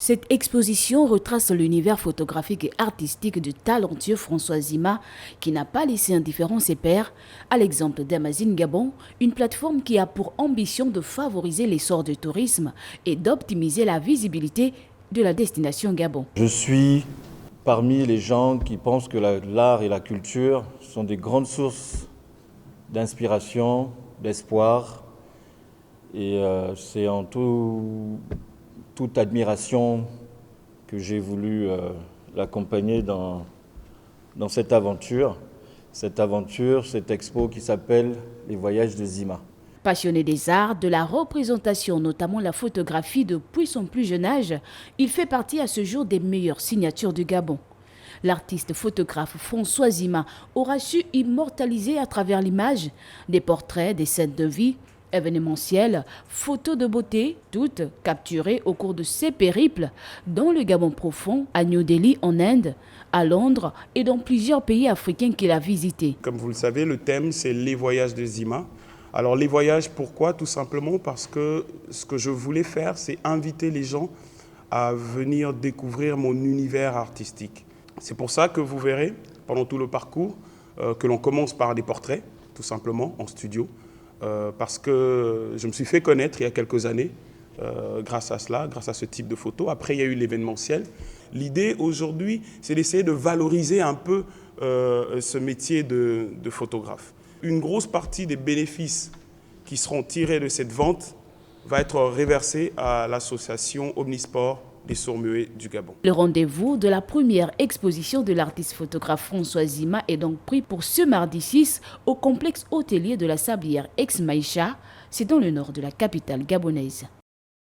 Cette exposition retrace l'univers photographique et artistique du talentueux François Zima, qui n'a pas laissé indifférent ses pairs, à l'exemple d'Amazing Gabon, une plateforme qui a pour ambition de favoriser l'essor du tourisme et d'optimiser la visibilité de la destination Gabon. Je suis parmi les gens qui pensent que l'art et la culture sont des grandes sources d'inspiration, d'espoir, et c'est en toute admiration que j'ai voulu l'accompagner dans cette aventure, cette expo qui s'appelle Les Voyages de Zima. Passionné des arts, de la représentation, notamment la photographie depuis son plus jeune âge, il fait partie à ce jour des meilleures signatures du Gabon. L'artiste photographe François Zima aura su immortaliser à travers l'image des portraits, des scènes de vie, événementielles, photos de beauté, toutes capturées au cours de ses périples dans le Gabon profond, à New Delhi en Inde, à Londres et dans plusieurs pays africains qu'il a visités. Comme vous le savez, le thème c'est les voyages de Zima. Alors les voyages, pourquoi? Tout simplement parce que ce que je voulais faire, c'est inviter les gens à venir découvrir mon univers artistique. C'est pour ça que vous verrez pendant tout le parcours que l'on commence par des portraits, tout simplement, en studio. Parce que je me suis fait connaître il y a quelques années grâce à cela, grâce à ce type de photos. Après, il y a eu l'événementiel. L'idée aujourd'hui, c'est d'essayer de valoriser un peu ce métier de photographe. Une grosse partie des bénéfices qui seront tirés de cette vente va être reversée à l'association Omnisport des sourds-muets du Gabon. Le rendez-vous de la première exposition de l'artiste photographe François Zima est donc pris pour ce mardi 6 au complexe hôtelier de la Sablière ex-Maïcha, c'est dans le nord de la capitale gabonaise.